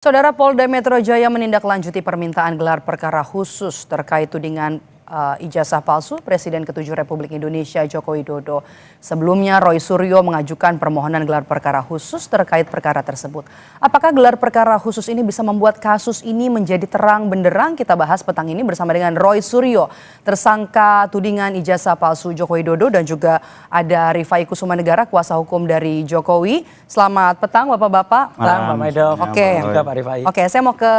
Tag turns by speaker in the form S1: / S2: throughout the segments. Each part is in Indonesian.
S1: Saudara Polda Metro Jaya menindaklanjuti permintaan gelar perkara khusus terkait tudingan ijazah palsu Presiden ke-7 Republik Indonesia Joko Widodo. Sebelumnya Roy Suryo mengajukan permohonan gelar perkara khusus terkait perkara tersebut. Apakah gelar perkara khusus ini bisa membuat kasus ini menjadi terang benderang? Kita bahas petang ini bersama dengan Roy Suryo, tersangka tudingan ijazah palsu Joko Widodo, dan juga ada Rifai Kusumanegara, kuasa hukum dari Jokowi. Selamat petang Bapak-bapak.
S2: Malam, Pak Maido.
S1: Oke, saya mau ke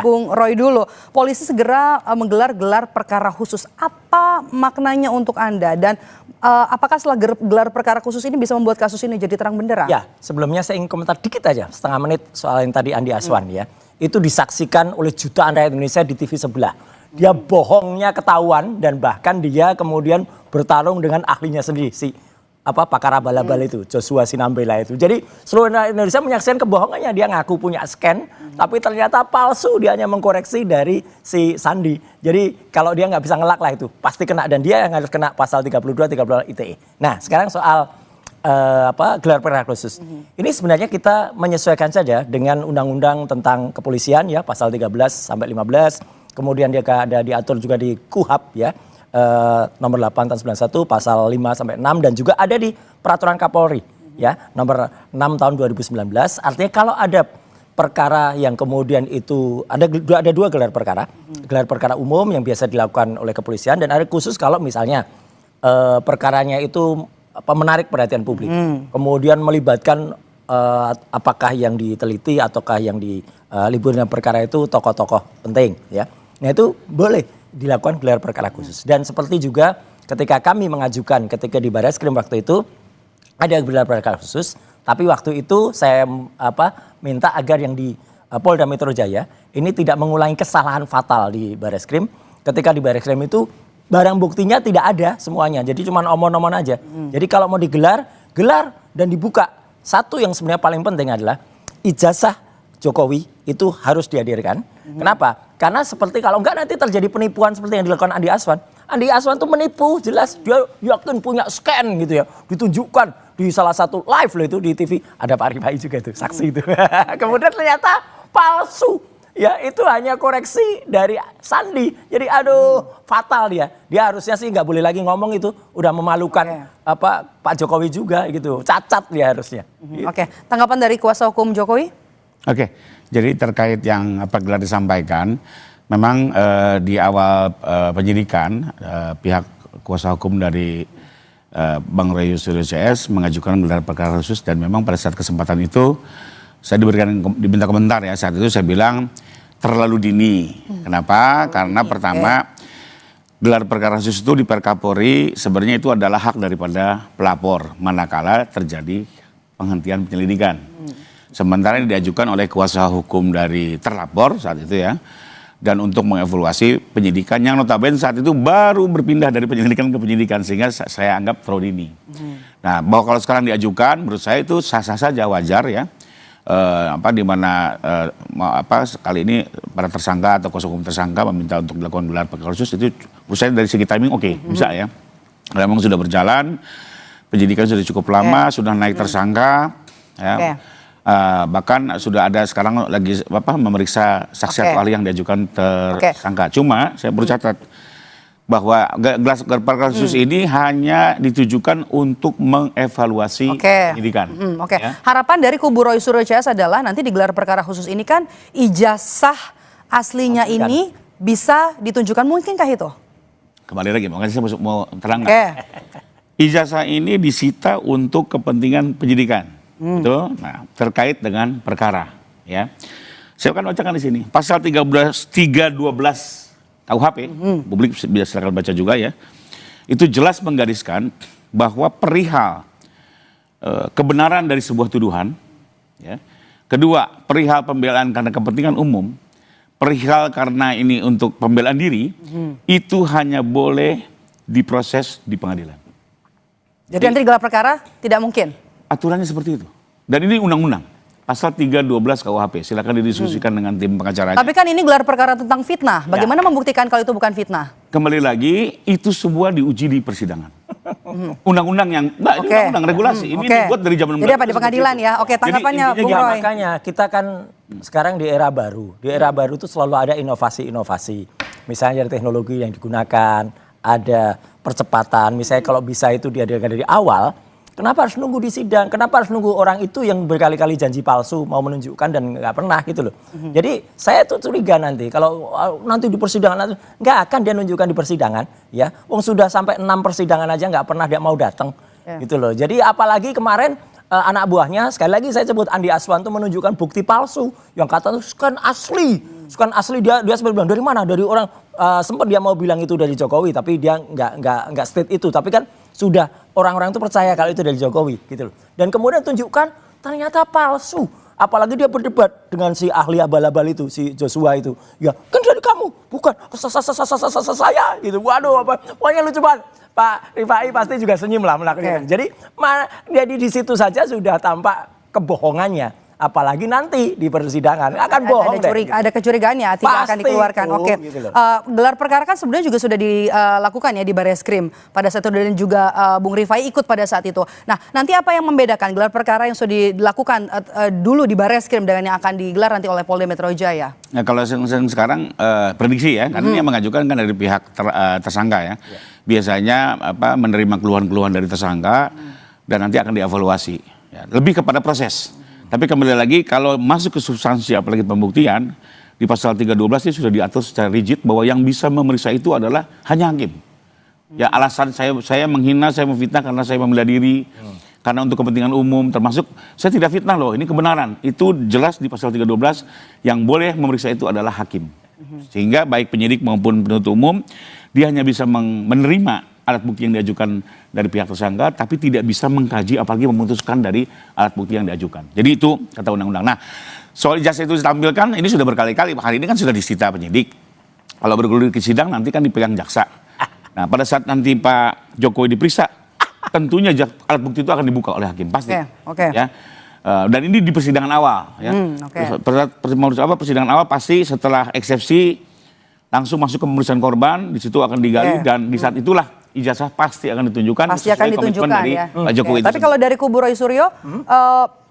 S1: Bung Roy dulu. Polisi segera menggelar gelar perkara khusus. Apa maknanya untuk Anda, dan apakah setelah gelar perkara khusus ini bisa membuat kasus ini jadi terang benderang?
S2: Ya, sebelumnya saya ingin komentar dikit aja, setengah menit soal yang tadi Andi Aswan ya. Itu disaksikan oleh jutaan rakyat Indonesia di TV sebelah. Dia bohongnya ketahuan, dan bahkan dia kemudian bertarung dengan ahlinya sendiri, si pakar abal-abal itu, Joshua Sinambela itu. Jadi seluruh Indonesia menyaksikan kebohongannya. Dia ngaku punya scan, tapi ternyata palsu. Dia hanya mengkoreksi dari si Sandi. Jadi kalau dia nggak bisa ngelak lah itu, pasti kena, dan dia yang harus kena pasal 32, 32 ITE. Nah, sekarang soal gelar perkara khusus. Ini sebenarnya kita menyesuaikan saja dengan undang-undang tentang kepolisian ya, pasal 13 sampai 15. Kemudian dia ada diatur juga di KUHP ya. Nomor 8 tahun 91 pasal 5 sampai 6, dan juga ada di peraturan Kapolri ya nomor 6 tahun 2019. Artinya kalau ada perkara yang kemudian itu ada dua gelar perkara. Gelar perkara umum yang biasa dilakukan oleh kepolisian, dan ada khusus kalau misalnya perkaranya itu menarik perhatian publik. Kemudian melibatkan apakah yang diteliti ataukah yang diliburkan perkara itu tokoh-tokoh penting ya. Nah, itu boleh dilakukan gelar perkara khusus. Dan seperti juga ketika kami mengajukan ketika di Barreskrim waktu itu ada gelar perkara khusus, tapi waktu itu saya minta agar yang di Polda Metro Jaya ini tidak mengulangi kesalahan fatal di Barreskrim. Ketika di Barreskrim itu barang buktinya tidak ada semuanya, jadi cuma omong-omong aja. Jadi kalau mau digelar, gelar dan dibuka. Satu yang sebenarnya paling penting adalah ijazah Jokowi itu harus dihadirkan. Kenapa? Karena seperti kalau enggak nanti terjadi penipuan seperti yang dilakukan Andi Aswan. Andi Aswan tuh menipu, jelas dia yakin punya scan gitu ya. Ditunjukkan di salah satu live loh itu di TV. Ada Pak Rifai juga tuh, saksi itu. Kemudian ternyata palsu. Ya, itu hanya koreksi dari Sandi. Jadi fatal dia. Dia harusnya sih nggak boleh lagi ngomong itu. Udah memalukan Pak Jokowi juga gitu. Cacat dia harusnya.
S1: Oke, tanggapan dari kuasa hukum Jokowi?
S3: Oke, jadi terkait yang gelar disampaikan, memang di awal penyidikan pihak kuasa hukum dari Bang Roy Suryo CS mengajukan gelar perkara khusus, dan memang pada saat kesempatan itu saya diminta komentar ya. Saat itu saya bilang terlalu dini. Kenapa? Karena pertama gelar perkara khusus itu di Perkapolri sebenarnya itu adalah hak daripada pelapor manakala terjadi penghentian penyelidikan. Sementara ini diajukan oleh kuasa hukum dari terlapor saat itu ya. Dan untuk mengevaluasi penyidikan yang notabene saat itu baru berpindah dari penyelidikan ke penyidikan, sehingga saya anggap terlalu dini. Nah, bahwa kalau sekarang diajukan menurut saya itu sah-sah saja, wajar ya. Di mana kali ini para tersangka atau kuasa hukum tersangka meminta untuk dilakukan gelar perkara khusus, itu menurut saya dari segi timing bisa ya. Memang sudah berjalan, penyidikan sudah cukup lama, sudah naik tersangka ya. Bahkan sudah ada sekarang lagi memeriksa saksi atau ahli yang diajukan tersangka. Cuma saya perlu catat bahwa gelar perkara khusus ini hanya ditujukan untuk mengevaluasi penyidikan.
S1: Ya. Harapan dari kubu Roy Suryo CS adalah nanti di gelar perkara khusus ini kan ijazah aslinya ini bisa ditunjukkan, mungkinkah itu?
S3: Kembali lagi, makanya saya mau terangkan. Ijazah ini disita untuk kepentingan penyidikan. Itu, nah, terkait dengan perkara ya. Saya akan bacakan di sini pasal 312 KUHP, publik bisa silakan baca juga ya. Itu jelas menggariskan bahwa perihal kebenaran dari sebuah tuduhan ya. Kedua, perihal pembelaan karena kepentingan umum, perihal karena ini untuk pembelaan diri, itu hanya boleh diproses di pengadilan.
S1: Jadi nanti gelar perkara tidak mungkin?
S3: Aturannya seperti itu. Dan ini undang-undang. Pasal 312 KUHP. Silakan didiskusikan dengan tim pengacaranya.
S1: Tapi kan ini gelar perkara tentang fitnah. Bagaimana membuktikan kalau itu bukan fitnah?
S3: Kembali lagi, itu semua diuji di persidangan. undang-undang yang enggak, ini undang-undang regulasi. Ini dibuat dari zaman
S1: Jadi apa di pengadilan ya? Oke, tanggapannya Bung Roy.
S2: Makanya kita kan sekarang di era baru. Di era baru itu selalu ada inovasi-inovasi. Misalnya dari teknologi yang digunakan, ada percepatan. Misalnya kalau bisa itu dihadirkan dari awal, kenapa harus nunggu di sidang? Kenapa harus nunggu orang itu yang berkali-kali janji palsu mau menunjukkan dan nggak pernah gitu loh. Jadi saya tuh curiga nanti kalau nanti di persidangan nggak akan dia nunjukkan di persidangan, ya. Wong sudah sampai 6 persidangan aja nggak pernah dia mau datang, gitu loh. Jadi apalagi kemarin anak buahnya, sekali lagi saya sebut Andi Aswan tuh menunjukkan bukti palsu yang katanya scan asli. Scan asli dia sempat bilang dari mana? Dari orang sempat dia mau bilang itu dari Jokowi, tapi dia nggak state itu. Tapi kan sudah orang-orang itu percaya kalau itu dari Jokowi, gitu loh. Dan kemudian tunjukkan ternyata palsu. Apalagi dia berdebat dengan si ahli abal-abal itu, si Joshua itu. Ya kan dari kamu, bukan saya gitu. Waduh, pokoknya lucu banget. Pak Rifai pasti juga senyum lah melakukan. Jadi di situ saja sudah tampak kebohongannya. Apalagi nanti di persidangan akan bohong
S1: ada kecurigaan ya tidak akan dikeluarkan. Oke.
S2: Gitu
S1: Gelar perkara kan sebenarnya juga sudah dilakukan ya di Barreskrim pada saat itu dan juga Bung Rifai ikut pada saat itu. Nah, nanti apa yang membedakan gelar perkara yang sudah dilakukan dulu di Barreskrim dengan yang akan digelar nanti oleh Polda Metro Jaya?
S3: Nah, kalau sekarang prediksi ya, karena ini yang mengajukan kan dari pihak tersangka ya. Biasanya menerima keluhan-keluhan dari tersangka dan nanti akan dievaluasi. Ya, lebih kepada proses. Tapi kembali lagi kalau masuk ke substansi apalagi pembuktian di pasal 312 ini sudah diatur secara rigid bahwa yang bisa memeriksa itu adalah hanya hakim. Ya alasan saya menghina, saya memfitnah karena saya membela diri, karena untuk kepentingan umum termasuk saya tidak fitnah loh, ini kebenaran. Itu jelas di pasal 312 yang boleh memeriksa itu adalah hakim. Sehingga baik penyidik maupun penuntut umum dia hanya bisa menerima alat bukti yang diajukan dari pihak tersangka, tapi tidak bisa mengkaji apalagi memutuskan dari alat bukti yang diajukan. Jadi itu kata undang-undang. Nah, soal ijazah itu ditampilkan, ini sudah berkali-kali. Hari ini kan sudah disita penyidik. Kalau bergulir ke sidang nanti kan dipegang jaksa. Nah, pada saat nanti Pak Jokowi diperiksa, tentunya alat bukti itu akan dibuka oleh hakim pasti. Ya. Dan ini di persidangan awal. Ya. Persidangan awal pasti setelah eksepsi langsung masuk ke pemeriksaan korban, di situ akan digali dan di saat itulah ijazah pasti akan ditunjukkan.
S1: Pasti akan ditunjukkan ya.
S3: Pak Jokowi.
S1: Tapi kalau dari kubu Roy Suryo,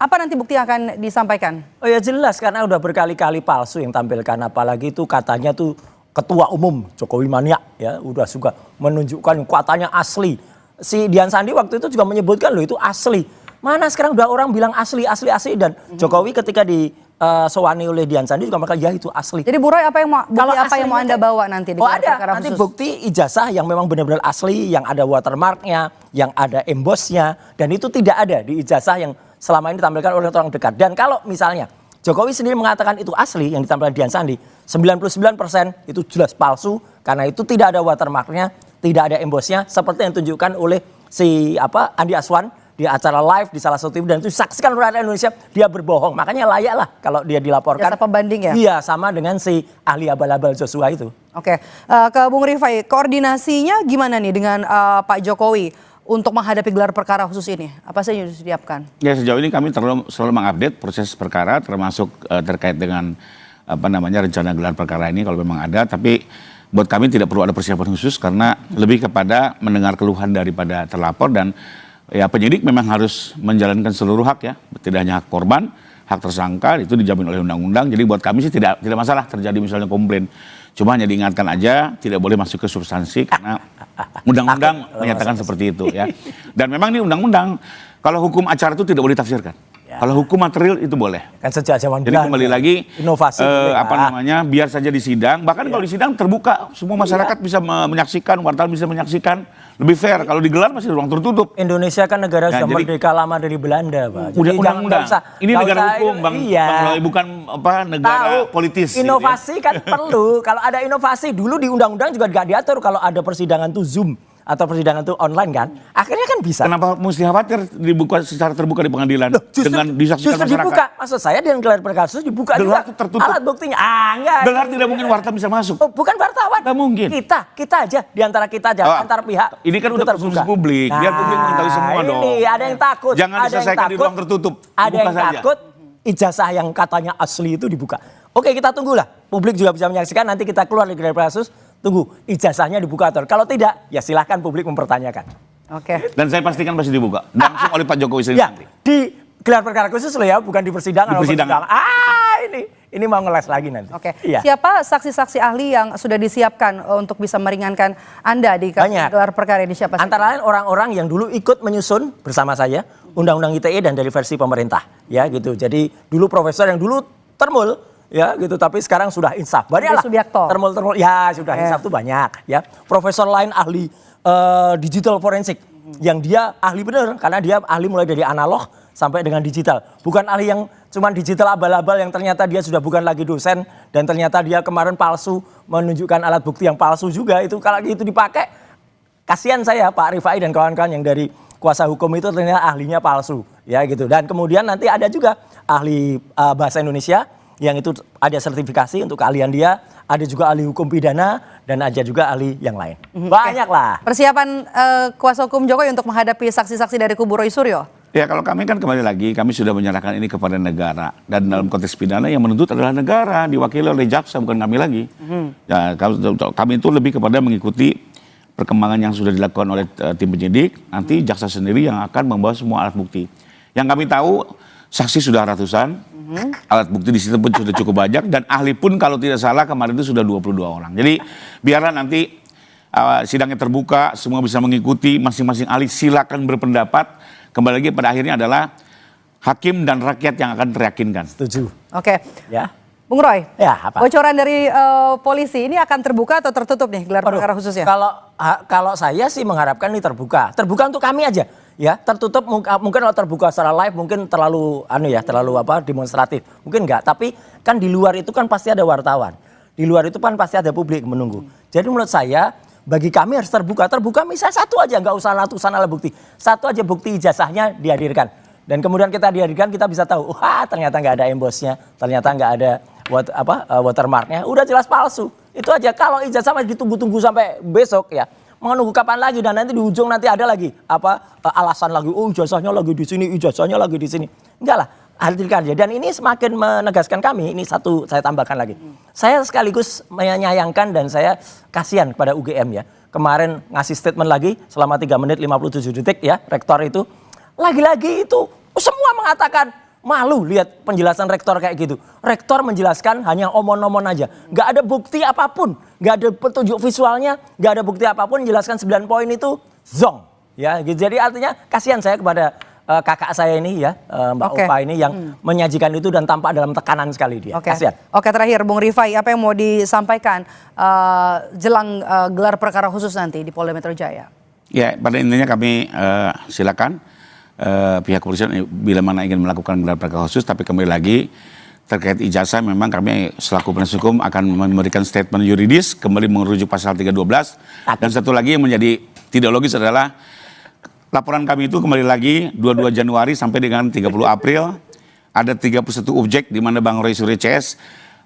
S1: apa nanti bukti yang akan disampaikan?
S2: Oh ya jelas karena udah berkali-kali palsu yang tampilkan, apalagi itu katanya tuh ketua umum Jokowi mania ya, udah suka menunjukkan katanya asli. Si Dian Sandi waktu itu juga menyebutkan loh itu asli. Mana sekarang udah orang bilang asli dan Jokowi ketika sewani oleh Dian Sandi juga mereka ya itu asli.
S1: Jadi Bu Roy apa yang mau Anda bawa nanti di
S2: ada nanti khusus? Bukti ijazah yang memang benar-benar asli, yang ada watermarknya, yang ada embossnya, dan itu tidak ada di ijazah yang selama ini ditampilkan oleh orang dekat. Dan kalau misalnya Jokowi sendiri mengatakan itu asli yang ditampilkan Dian Sandi, 99% itu jelas palsu karena itu tidak ada watermarknya, tidak ada embossnya seperti yang ditunjukkan oleh si Andi Aswan di acara live di salah satu TV dan itu disaksikan oleh rakyat Indonesia, dia berbohong. Makanya layak lah kalau dia dilaporkan.
S1: Jasa pembanding ya?
S2: Iya, sama dengan si ahli abal-abal Joshua itu.
S1: Oke, ke Bung Rifai, koordinasinya gimana nih dengan Pak Jokowi untuk menghadapi gelar perkara khusus ini? Apa saja yang disiapkan? Ya
S3: sejauh ini kami selalu mengupdate proses perkara termasuk terkait dengan rencana gelar perkara ini kalau memang ada. Tapi buat kami tidak perlu ada persiapan khusus karena lebih kepada mendengar keluhan daripada terlapor dan ya penyidik memang harus menjalankan seluruh hak ya, tidak hanya hak korban, hak tersangka itu dijamin oleh undang-undang. Jadi buat kami sih tidak masalah terjadi misalnya komplain. Cuma hanya diingatkan aja tidak boleh masuk ke substansi karena undang-undang menyatakan seperti itu ya. Dan memang ini undang-undang kalau hukum acara itu tidak boleh ditafsirkan. Kalau hukum material itu boleh.
S2: Kan sejak zaman
S3: Jadi kembali lagi
S2: inovasi
S3: biar saja di sidang. Bahkan kalau di sidang terbuka, semua masyarakat bisa menyaksikan, wartawan bisa menyaksikan. Lebih fair. Kalau digelar masih ruang tertutup.
S2: Indonesia kan negara sudah merdeka lama dari Belanda, Pak.
S3: Udah undang-undang. Ini negara hukum, Bang. Bukan negara politis.
S2: Inovasi kan perlu. Kalau ada inovasi dulu di undang-undang juga nggak diatur kalau ada persidangan tuh Zoom. Atau persidangan itu online kan, akhirnya kan bisa.
S3: Kenapa mesti khawatir dibuka secara terbuka di pengadilan? Dengan disaksikan masyarakat.
S2: Dibuka, maksud saya dengan gelar perkara khusus dibuka
S3: gelar
S2: juga.
S3: Tertutup.
S2: Alat buktinya, enggak.
S3: Gelar tidak mungkin wartawan bisa masuk.
S2: Oh, bukan wartawan.
S3: Tidak mungkin.
S2: Kita aja, diantara kita aja, antar pihak.
S3: Ini kan udah konsumsi publik, biar publik mengetahui semua dong.
S2: Ini ada yang takut.
S3: Jangan diselesaikan di ruang tertutup.
S2: Ada yang takut, ijazah yang katanya asli itu dibuka. Oke, kita tunggulah. Publik juga bisa menyaksikan, nanti kita keluar dari gelar perkara khusus. Tunggu ijazahnya dibuka atau kalau tidak ya silahkan publik mempertanyakan.
S1: Oke.
S3: Dan saya pastikan pasti dibuka langsung oleh Pak Jokowi sendiri
S2: Ya,
S3: nanti.
S2: di gelar perkara khusus loh ya, bukan di persidangan.
S3: Di
S2: atau
S3: persidangan.
S2: Ini mau ngeles lagi nanti.
S1: Oke.
S2: Iya.
S1: Siapa saksi-saksi ahli yang sudah disiapkan untuk bisa meringankan Anda di kasus
S2: Banyak.
S1: gelar perkara ini siapa?
S2: Antara lain orang-orang yang dulu ikut menyusun bersama saya Undang-Undang ITE dan dari versi pemerintah, ya gitu. Jadi dulu profesor yang dulu termul, ya gitu. Tapi sekarang sudah insaf. Banyak lah.
S1: Subiakto.
S2: Termul, ya sudah insaf tuh banyak, ya. Profesor lain ahli digital forensik, yang dia ahli bener karena dia ahli mulai dari analog sampai dengan digital. Bukan ahli yang cuman digital abal-abal yang ternyata dia sudah bukan lagi dosen dan ternyata dia kemarin palsu menunjukkan alat bukti yang palsu juga. Itu kalau itu dipakai, kasihan saya Pak Rifai dan kawan-kawan yang dari kuasa hukum itu ternyata ahlinya palsu, ya gitu. Dan kemudian nanti ada juga ahli bahasa Indonesia yang itu ada sertifikasi untuk keahlian dia, ada juga ahli hukum pidana dan ada juga ahli yang lain. Banyak lah.
S1: Persiapan kuasa hukum Jokowi untuk menghadapi saksi-saksi dari kubu Roy Suryo.
S3: Ya kalau kami kan kembali lagi, kami sudah menyerahkan ini kepada negara. Dan dalam konteks pidana yang menuntut adalah negara, diwakili oleh jaksa, bukan kami lagi. Ya, kami itu lebih kepada mengikuti perkembangan yang sudah dilakukan oleh tim penyidik, nanti jaksa sendiri yang akan membawa semua alat bukti. Yang kami tahu, saksi sudah ratusan, alat bukti di situ pun sudah cukup banyak, dan ahli pun kalau tidak salah kemarin itu sudah 22 orang. Jadi biarlah nanti sidangnya terbuka, semua bisa mengikuti, masing-masing ahli silakan berpendapat. Kembali lagi pada akhirnya adalah hakim dan rakyat yang akan teryakinkan.
S2: Setuju.
S1: Oke.
S2: Ya.
S1: Bung Roy,
S2: Ya, apa?
S1: bocoran dari polisi ini akan terbuka atau tertutup nih gelar perkara khususnya?
S2: Kalau saya sih mengharapkan ini terbuka. Terbuka untuk kami aja, ya. Tertutup mungkin kalau terbuka secara live mungkin terlalu demonstratif. Mungkin enggak, tapi kan di luar itu kan pasti ada wartawan. Di luar itu kan pasti ada publik menunggu. Jadi menurut saya bagi kami harus terbuka. Terbuka misalnya satu aja, nggak usah ratusan alat bukti. Satu aja bukti ijazahnya dihadirkan. Dan kemudian kita dihadirkan, kita bisa tahu, wah ternyata nggak ada embosnya, ternyata nggak ada watermarknya, udah jelas palsu. Itu aja. Kalau ijazah masih ditunggu-tunggu sampai besok ya, menunggu kapan lagi, dan nanti di ujung nanti ada lagi alasan lagi, oh ijazahnya lagi di sini, ijazahnya lagi di sini. Enggak lah, hadirkan aja. Dan ini semakin menegaskan kami, ini satu saya tambahkan lagi. Saya sekaligus menyayangkan dan saya kasihan kepada UGM ya. Kemarin ngasih statement lagi selama 3 menit 57 detik ya, rektor itu. Lagi-lagi itu semua mengatakan malu lihat penjelasan rektor kayak gitu. Rektor menjelaskan hanya omon-omon aja. Nggak ada bukti apapun. Nggak ada petunjuk visualnya. Nggak ada bukti apapun. Menjelaskan 9 poin itu zong. Ya, gitu. Jadi artinya kasihan saya kepada kakak saya ini ya, Mbak Opa ini yang menyajikan itu dan tampak dalam tekanan sekali dia. Kasihan.
S1: Oke, terakhir Bung Rifai, apa yang mau disampaikan jelang gelar perkara khusus nanti di Polda Metro Jaya?
S3: Ya, pada intinya kami silakan pihak kepolisian bila mana ingin melakukan gelar perkara khusus, tapi kembali lagi terkait ijazah memang kami selaku penasihat hukum akan memberikan statement yuridis kembali merujuk pasal 312. Dan satu lagi yang menjadi tidak logis adalah laporan kami itu kembali lagi 22 Januari sampai dengan 30 April ada 31 objek di mana Bang Roy Suryo CS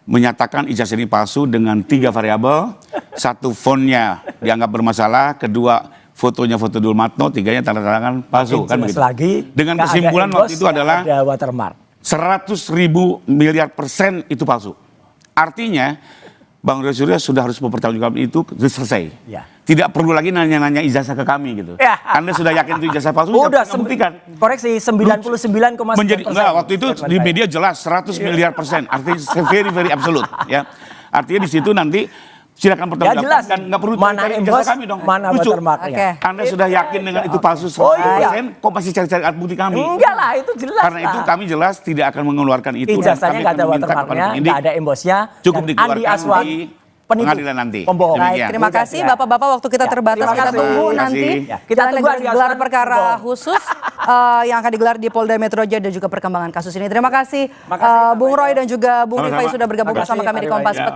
S3: menyatakan ijazah ini palsu dengan 3 variabel. Satu, fontnya dianggap bermasalah, kedua fotonya foto Dulmatno, tiganya tanda tangan palsu kan begitu.
S2: Lagi,
S3: dengan kesimpulan waktu itu adalah
S2: ada watermark.
S3: 100.000 miliar % itu palsu. Artinya Bang Roy Suryo sudah harus mempertanggungjawabkan itu selesai.
S2: Ya.
S3: Tidak perlu lagi nanya-nanya ijazah ke kami gitu.
S2: Ya.
S3: Anda sudah yakin itu ijazah palsu?
S2: Udah
S3: buktikan.
S2: Koreksi 99,9%.
S3: Menjadi enggak, waktu itu di media jelas 100 miliar %. Artinya very absolute ya. Artinya di situ nanti silakan pertanggungjawabkan
S2: jelas.
S3: dan nggak perlu
S2: Mana
S3: cari
S2: embos,
S3: ijazah kami dong.
S2: mana
S3: Lucu.
S2: watermarknya.
S3: Anda sudah yakin dengan itu palsu 100%, kok masih cari-cari alat bukti kami?
S2: Enggak lah, itu jelas.
S3: Karena itu kami jelas tidak akan mengeluarkan itu.
S2: Ijazahnya nggak ada watermarknya, nggak ada embosnya.
S3: Cukup
S2: dan
S3: dikeluarkan
S2: Andi Aswan,
S3: di
S2: penipu,
S3: pengadilan nanti.
S2: pembohong.
S1: Baik,
S3: Demikian.
S1: terima kasih Bapak-bapak, waktu kita terbatas.
S2: terima
S1: Kita
S2: kasih.
S1: tunggu
S3: Terima
S1: nanti
S3: kasih.
S2: Ya, kita tunggu Andi
S1: gelar
S2: Aswan
S1: perkara
S2: pembohong.
S1: khusus yang akan digelar di Polda Metro Jaya dan juga perkembangan kasus ini. Terima kasih
S2: Makasih,
S1: Bung Roy dan juga Bung
S3: Sama-sama.
S1: Rifai sudah bergabung
S2: Terima kasih,
S1: bersama kami di
S2: Pak
S1: Kompas
S2: Rifai.
S1: Petang.